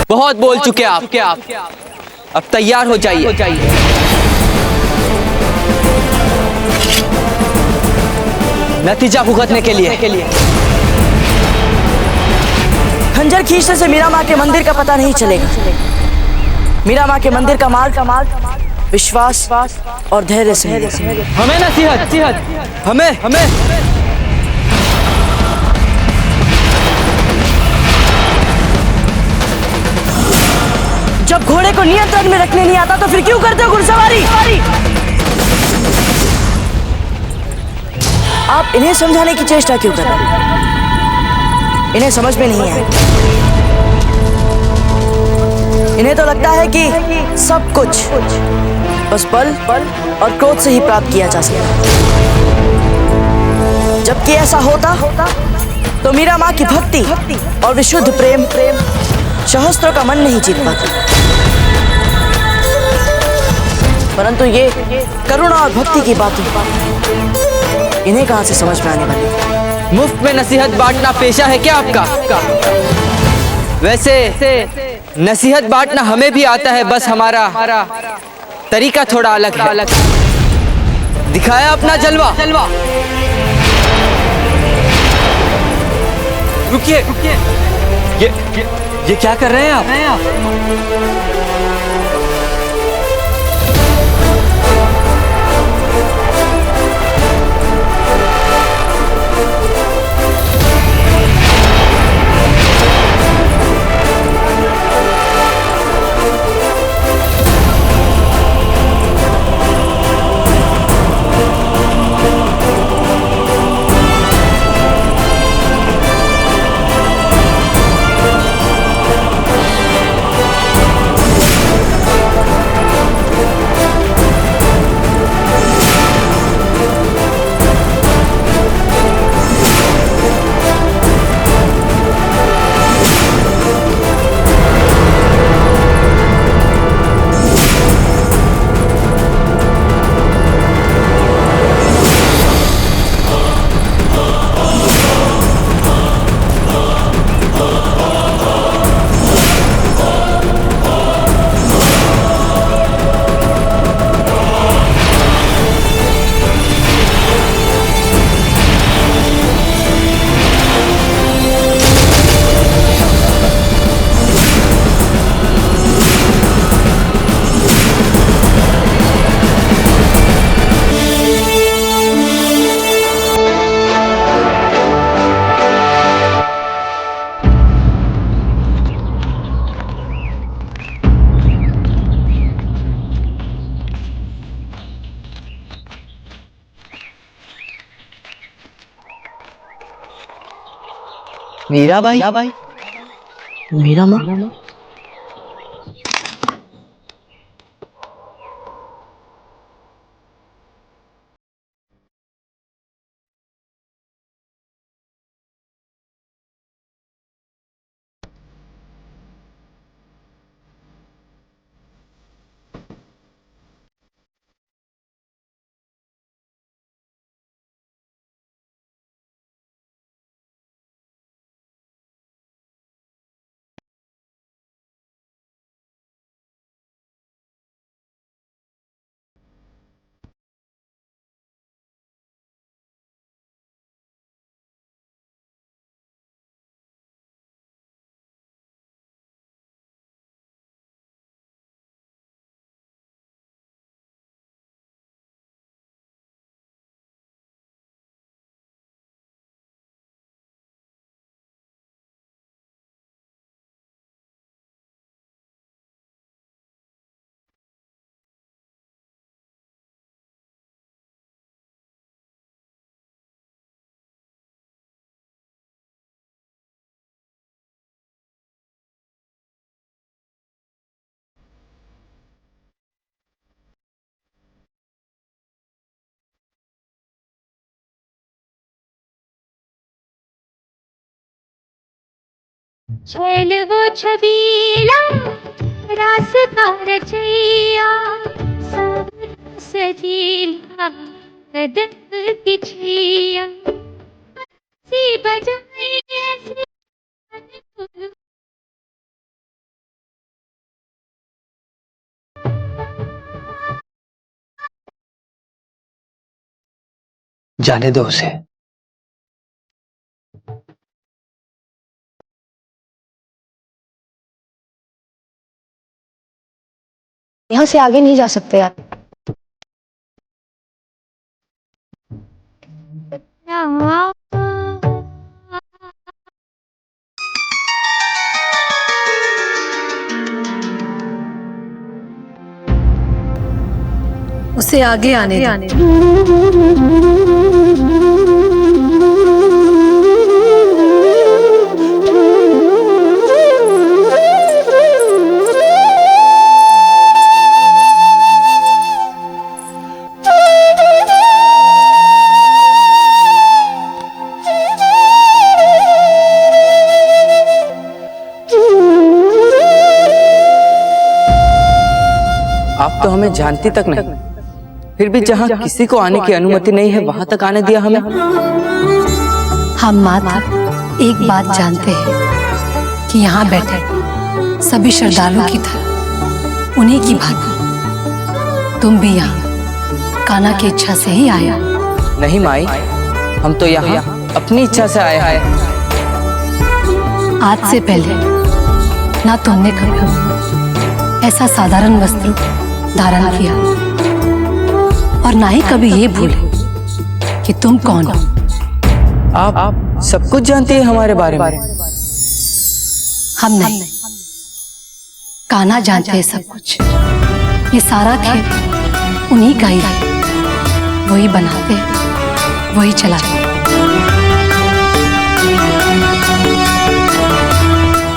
बहुत बोल चुके आप। अब तैयार हो जाइए। नतीजा भुगतने के लिए। खंजर खींचने से मीरा माँ के मंदिर का पता नहीं चलेगा। मीरा माँ के मंदिर का मार्ग विश्वास और धैर्य से मिलेगा। हमें नसीहत, हमें जब घोड़े को नियंत्रण में रखने नहीं आता तो फिर क्यों करते हो घुड़सवारी? आप इन्हें समझाने की चेष्टा क्यों कर रहे हैं? इन्हें समझ में नहीं आया। इन्हें तो लगता है कि सब कुछ बस बल और क्रोध से ही प्राप्त किया जा सकता है। जबकि ऐसा होता तो मीरा माँ की भक्ति और विशुद्ध प्रेम सहस्त्रों का मन नहीं जीत पाती। परंतु ये करुणा और भक्ति की बातें इन्हें कहां से समझ में आने वाली? मुफ्त में नसीहत बांटना पेशा है क्या आपका? वैसे नसीहत बांटना हमें भी आता है, बस हमारा तरीका थोड़ा अलग है। दिखाया अपना जलवा। रुकिए। ये क्या कर रहे हैं आप? मीराबाई? मीरा माँ? छैल वो छबीला रास्ता रचैया सजीला कदम की छैया सी बजाए ऐसे जाने दो उसे। यहाँ से आगे नहीं जा सकते आप। उसे आगे आने दो। आप तो हमें जानती तक नहीं, फिर भी जहाँ किसी को आने की अनुमति नहीं है वहां तक आने दिया हमें। हम मात्र एक बात जानते हैं कि यहाँ बैठे सभी श्रद्धालुओं की तरह उन्हीं की भांति तुम भी यहाँ कान्हा की इच्छा से ही आए हो। नहीं माई, हम तो यहाँ अपनी इच्छा से आए हैं। आज से पहले ना तुमने कभी ऐसा साधारण वस्त्र धारण किया और ना ही कभी ये भूले कि तुम कौन हो। आप सब कुछ जानती है हमारे बारे में। हम नहीं, कान्हा जानते हैं सब कुछ। ये सारा खेल उन्हीं का ही है। वही बनाते हैं, वही चलाते हैं।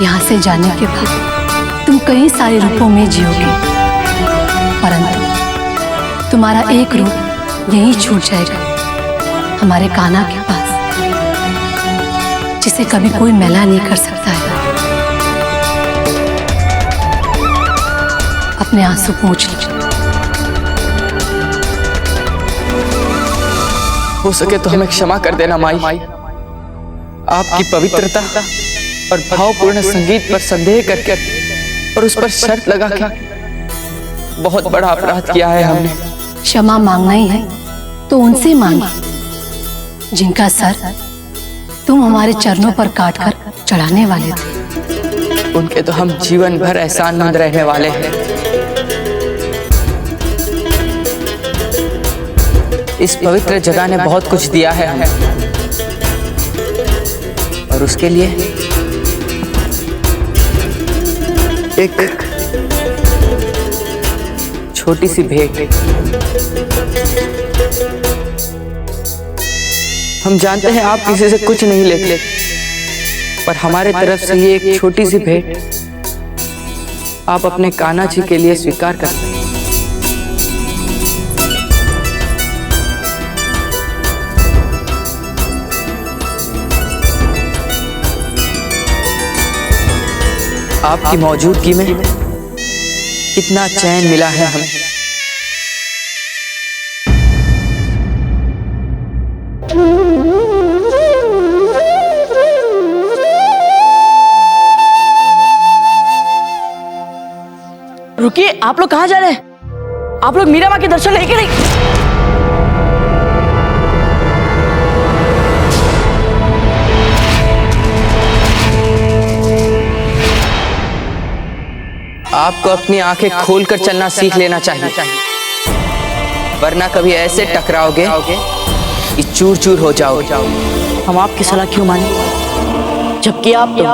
यहाँ से जाने के बाद तुम कई सारे रूपों में जियोगे, परंतु तुम्हारा एक रूप यहीं छूट जाएगा, हमारे कान्हा के पास, जिसे कभी कोई मैला नहीं कर सकता है। अपने आंसू पोंछ लीजिए। हो सके तो हमें क्षमा कर देना माई। आपकी पवित्रता और भावपूर्ण संगीत पर संदेह करके और उस पर शर्त लगा के बहुत बड़ा अपराध किया है हमने। क्षमा मांगना ही है तो उनसे मांगे जिनका सर तुम हमारे चरणों पर काटकर चढ़ाने वाले थे। उनके तो हम जीवन भर एहसानमंद रहने वाले हैं। इस पवित्र जगह ने बहुत कुछ दिया है हमें, और उसके लिए एक छोटी सी भेंट। हम जानते हैं आप किसी से कुछ नहीं लेते, पर हमारे तरफ से ये एक छोटी सी भेंट आप अपने कान्हा जी के लिए स्वीकार करते हैं। आपकी मौजूदगी में कितना चैन मिला है हमें। रुकिए, आप लोग कहाँ जा रहे हैं? आप लोग मीरा माँ के दर्शन लेके नहीं? आपको अपनी आंखें खोलकर चलना सीख लेना चाहिए, वरना कभी ऐसे टकराओगे कि चूर चूर हो जाओगे। हम आपकी सलाह क्यों माने, जबकि आप तो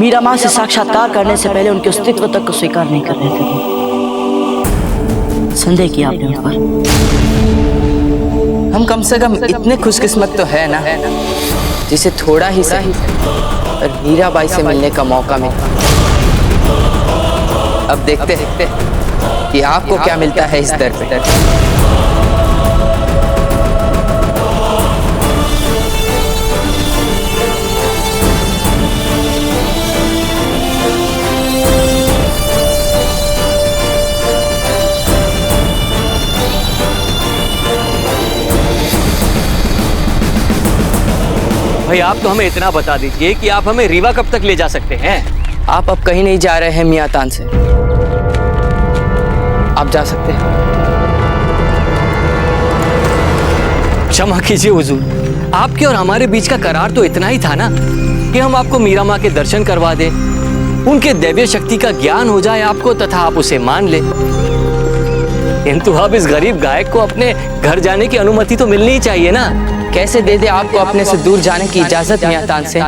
मीरा माँ से साक्षात्कार करने से पहले उनके अस्तित्व तक को स्वीकार नहीं कर रहे थे। संदेह किया आपने उन पर। हम कम से कम इतने खुशकिस्मत तो है ना, जिसे थोड़ा ही सही और मीराबाई से मिलने का मौका मिला। अब देखते हैं कि आपको क्या मिलता है इस दर पे। भाई आप तो हमें इतना बता दीजिए कि आप हमें रीवा कब तक ले जा सकते हैं? आप अब कहीं नहीं जा रहे हैं मियां तान से, आप जा सकते हैं। क्षमा कीजिए हुजूर, आपके और हमारे बीच का करार तो इतना ही था ना कि हम आपको मीरा माँ के दर्शन करवा दें, उनके दैवीय शक्ति का ज्ञान हो जाए आपको तथा आप उसे मान ले। किंतु अब इस गरीब गायक को अपने घर जाने की अनुमति तो मिलनी ही चाहिए ना। कैसे दे दे आपको अपने से दूर जाने की इजाजत मियां तान से?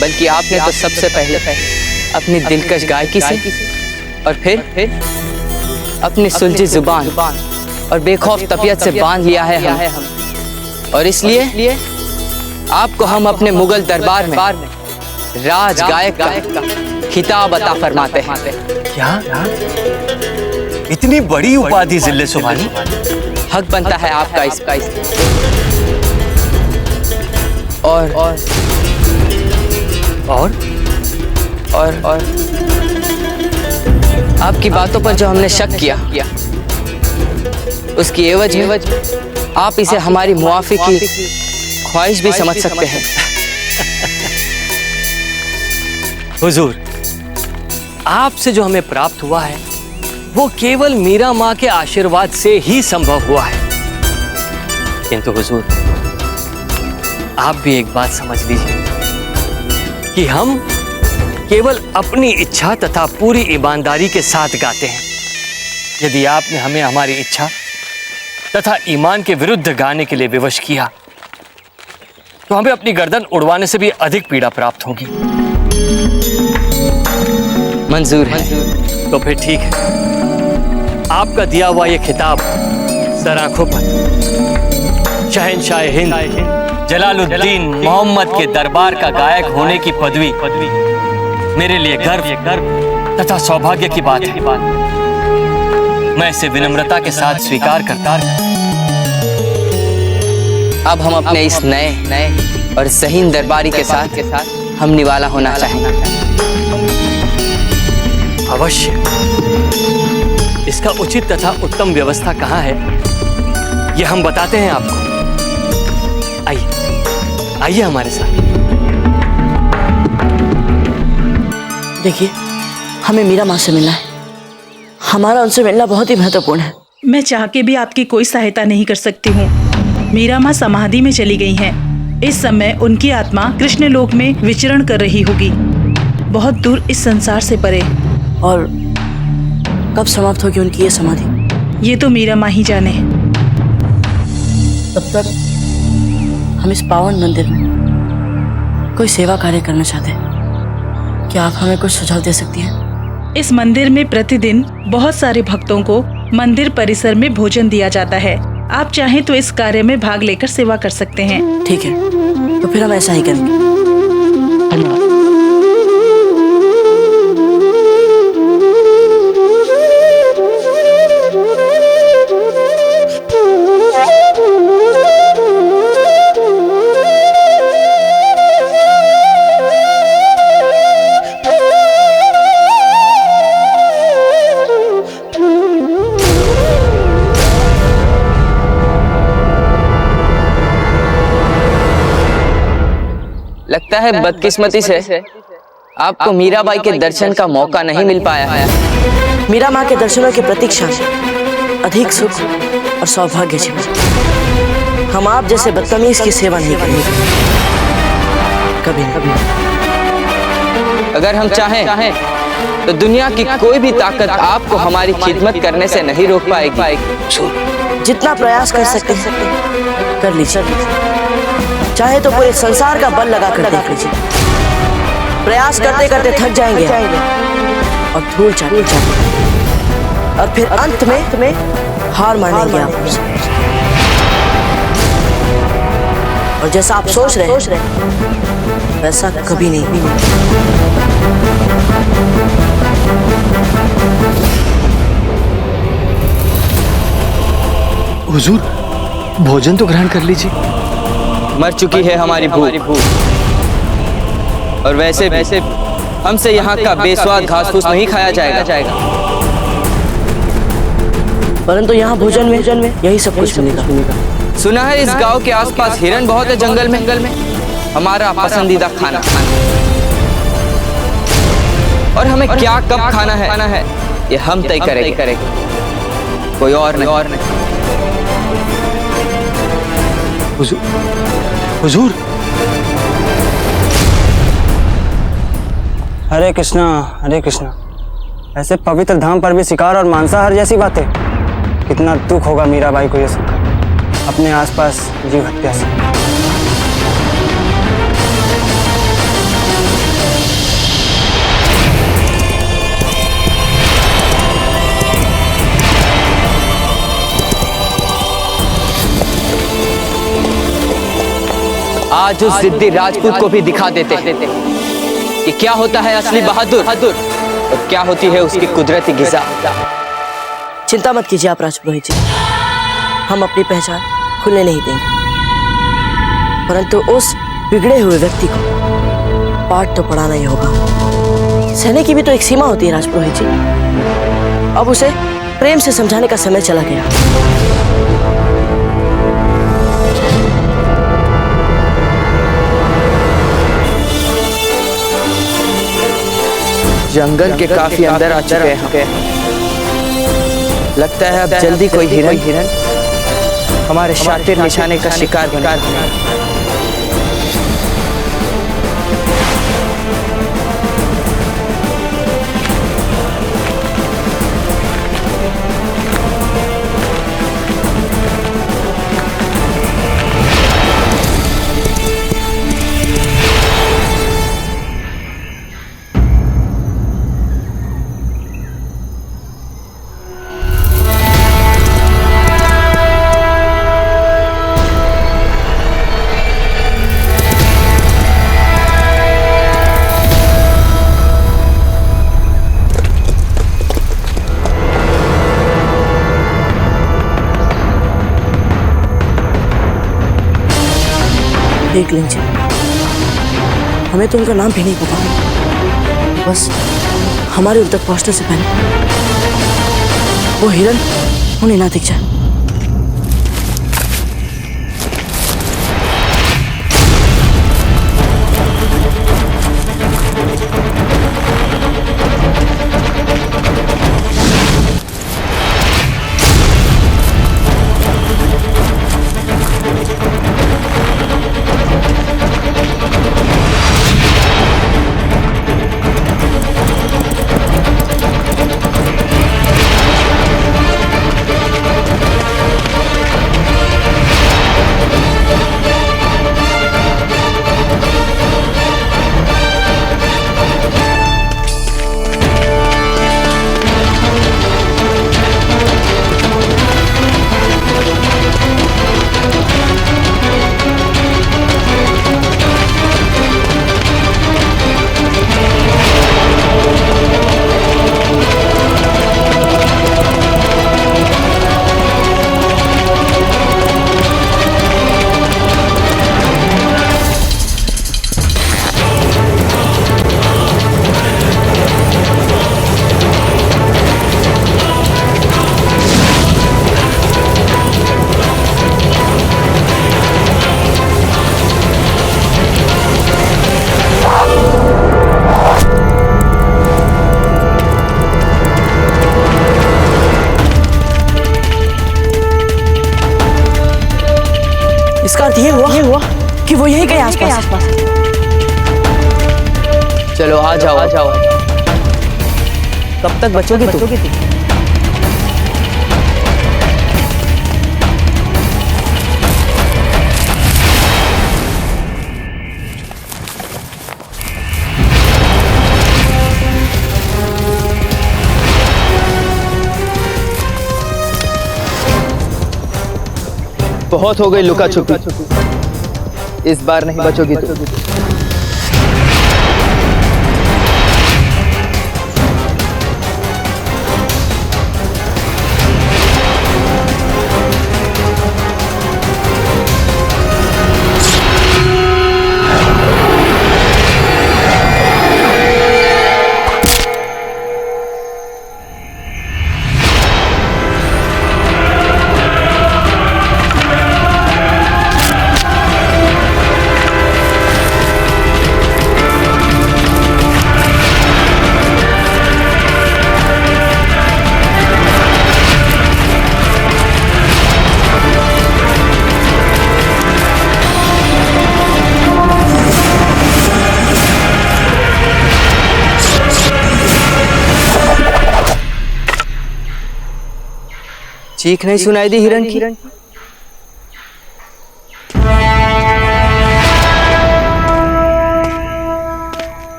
बल्कि आपने तो सबसे पहले अपनी दिलकश गायकी से और फिर अपनी सुलझी जुबान और बेखौफ तबीयत से बांध लिया है हम। और इसलिए आपको हम अपने मुगल दरबार में राज गायक का खिताब अता फरमाते हैं। क्या इतनी बड़ी उपाधि जिल्ले सुभानी? हक बनता है आपका इसका। और आपकी बातों पर जो हमने शक किया, उसकी एवज में आप इसे हमारी मुआफी की ख्वाहिश भी समझ सकते हैं। हुजूर, आपसे जो हमें प्राप्त हुआ है वो केवल मीरा माँ के आशीर्वाद से ही संभव हुआ है। किंतु हुजूर, आप भी एक बात समझ लीजिए कि हम केवल अपनी इच्छा तथा पूरी ईमानदारी के साथ गाते हैं। यदि आपने हमें हमारी इच्छा तथा ईमान के विरुद्ध गाने के लिए विवश किया तो हमें अपनी गर्दन उड़वाने से भी अधिक पीड़ा प्राप्त होगी। मंजूर है। तो फिर ठीक है, आपका दिया हुआ ये खिताब सर आंखों पर शहंशाह हिंद जलालुद्दीन मोहम्मद के दरबार का गायक होने की पदवी मेरे लिए गर्व तथा सौभाग्य की बात है। मैं इसे विनम्रता के साथ स्वीकार करता हूं। अब हम अपने इस नए और ज़हीन दरबारी के साथ हम निवाला होना चाहेंगे। अवश्य। इसका उचित तथा उत्तम व्यवस्था कहाँ है ये हम बताते हैं आपको। आइए हमारे साथ। देखिए, हमें मीरा माँ से मिलना है। हमारा उनसे मिलना बहुत ही महत्वपूर्ण है। मैं चाह के भी आपकी कोई सहायता नहीं कर सकती हूँ। मीरा माँ समाधि में चली गई हैं। इस समय उनकी आत्मा कृष्ण लोक में विचरण कर रही होगी, बहुत दूर इस संसार से परे। और कब समाप्त होगी उनकी ये समाधि? ये तो मीरा माँ ही जाने। तब तक हम इस पावन मंदिर में कोई सेवा कार्य करना चाहते हैं। क्या आप हमें कुछ सुझाव दे सकती हैं? इस मंदिर में प्रतिदिन बहुत सारे भक्तों को मंदिर परिसर में भोजन दिया जाता है। आप चाहें तो इस कार्य में भाग लेकर सेवा कर सकते हैं। ठीक है, तो फिर हम ऐसा ही करेंगे। है बदकिस्मती से आपको मीराबाई के दर्शन का मौका नहीं मिल पाया है। मीरा माँ के दर्शनों की प्रतीक्षा अधिक सुख और सौभाग्य जीवन। हम आप जैसे बदतमीज की सेवा नहीं करेंगे कभी कभी। अगर हम चाहें तो दुनिया की कोई भी ताकत आपको हमारी खिदमत करने से नहीं रोक पाएगी। जितना प्रयास कर सकते हैं कर लीजिए, चाहे तो पूरे संसार का बल लगा कर देख लीजिए। प्रयास करते करते थक जाएंगे और धूल चाटेंगे और फिर अंत में हार मानेंगे आप। और जैसा आप सोच रहे हैं वैसा कभी नहीं। हुजूर, भोजन तो ग्रहण कर लीजिए। मर चुकी है हमारी भूख, और वैसे हमसे यहाँ का बेस्वाद घास फूस नहीं खाया जाएगा। परंतु यहाँ भोजन में यही सब कुछ मिलेगा। सुना है इस गांव के आसपास हिरन बहुत है जंगल में। हमारा पसंदीदा खाना और हमें क्या कब खाना है ये हम तय करेंगे, कोई और नहीं। हुजूर, हरे कृष्णा हरे कृष्णा। ऐसे पवित्र धाम पर भी शिकार और मांसाहार जैसी बातें। कितना दुख होगा मीराबाई को ये सुनकर अपने आसपास जीव हत्या से। आज उस जिद्दी राजपूत को भी दिखा देते हैं कि क्या होता है असली बहादुर और क्या होती है उसकी कुदरती गिज़ा। चिंता मत कीजिए आप राजपुरोहित जी, हम अपनी पहचान खुलने नहीं देंगे। परंतु उस बिगड़े हुए व्यक्ति को पाठ तो पढ़ाना ही होगा। सहने की भी तो एक सीमा होती है राजपुरोहित जी। अब उसे प्रेम से समझाने का समय चला गया। जंगल के काफी अंदर आ चुके हैं। लगता है अब जल्दी कोई हिरन हमारे शातिर निशाने का शिकार बना। देख लीजिए, हमें तो उनका नाम भी नहीं पता। बस हमारे उन तक पहुंचने से पहले वो हिरन उन्हें ना दिख जाए। चलो आ जाओ आ जाओ। कब तक बचोगी तू? बहुत हो गई लुका छुपी, इस बार नहीं बचोगी तू। चीख नहीं सुनाई दी हिरण की?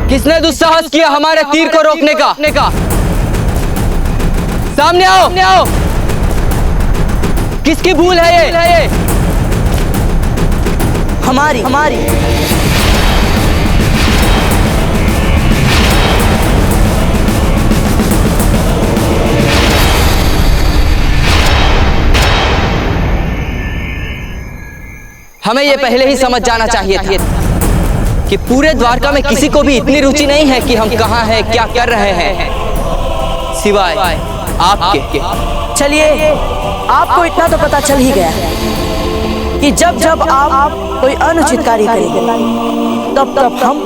किसने दुस्साहस किया हमारे तीर को रोकने का? सामने आओ। किसकी भूल है ये? हमारी। हमें ये पहले ही समझ जाना चाहिए था कि पूरे द्वारका में किसी को भी इतनी रुचि नहीं है कि हम कहाँ हैं, क्या कर रहे हैं, सिवाय आपके। चलिए, आपको इतना तो पता चल ही गया है कि जब जब आप कोई अनुचित कार्य करेंगे तब हम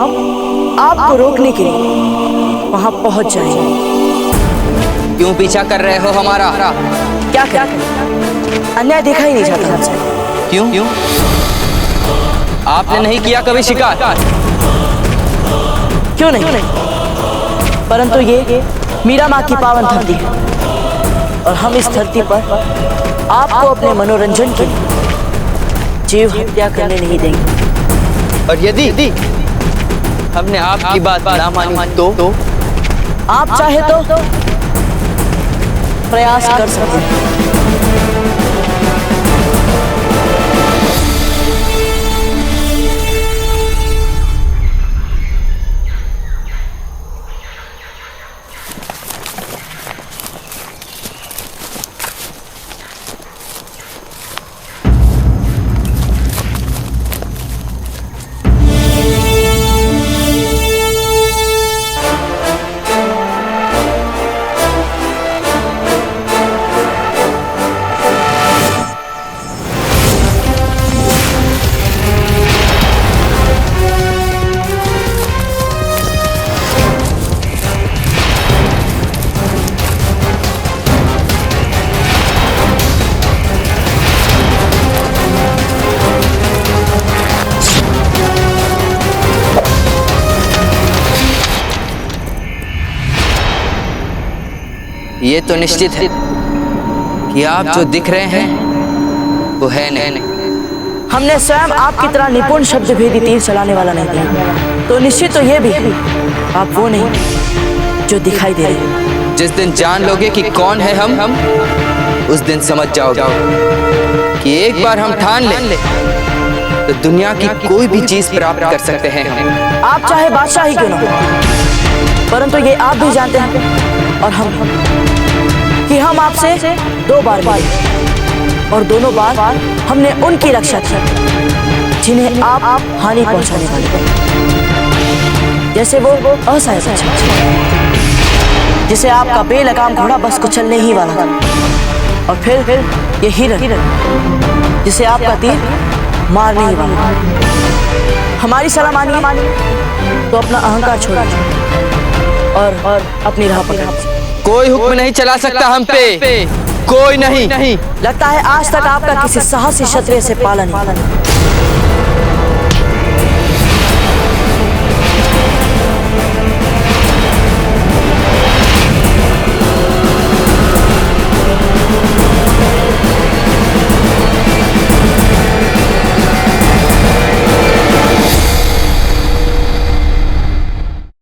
आपको रोकने के लिए वहां पहुंच जाएंगे। क्यों पीछा कर रहे हो हमारा? क्या करें? अन्याय देखा ही नहीं जाता हमसे। क्यों? आपने नहीं किया कभी शिकार? क्यों नहीं? परंतु ये मीरा माँ की पावन धरती है और हम इस धरती पर आपको अपने मनोरंजन के लिए जीव हत्या करने नहीं देंगे। और यदि हमने आपकी बात ना मानी तो आप चाहे तो प्रयास कर सकते हैं। ये तो निश्चित है कि आप जो दिख रहे हैं वो है नहीं। हमने स्वयं आपकी तरह निपुण शब्द भेदी तीर चलाने वाला नहीं दिया, तो निश्चित तो ये भी आप वो नहीं जो दिखाई दे रहे हैं। जिस दिन जान लोगे कि कौन है हम उस दिन समझ जाओगे कि एक बार हम ठान लें तो दुनिया की कोई भी चीज प्राप्त कर सकते हैं। आप चाहे बादशाह ही क्यों ना हो, परंतु ये आप भी जानते हैं और हम कि हम आपसे 2 बार मिले और दोनों बार हमने उनकी रक्षा की जिन्हें आप हानि पहुंचाने वाले थे। जैसे वो असहाय रक्षा, जिसे आपका बेलगाम घोड़ा बस को चलने ही वाला था, और फिर ये हिरण जिसे आपका तीर मारने ही वाला था। हमारी सलाह मानिए तो अपना अहंकार छोड़िए और अपनी राह पकड़िए। कोई हुक्म नहीं चला सकता हम पे, कोई नहीं। लगता है आज तक आपका किसी साहसी क्षत्रिय से पालन नहीं।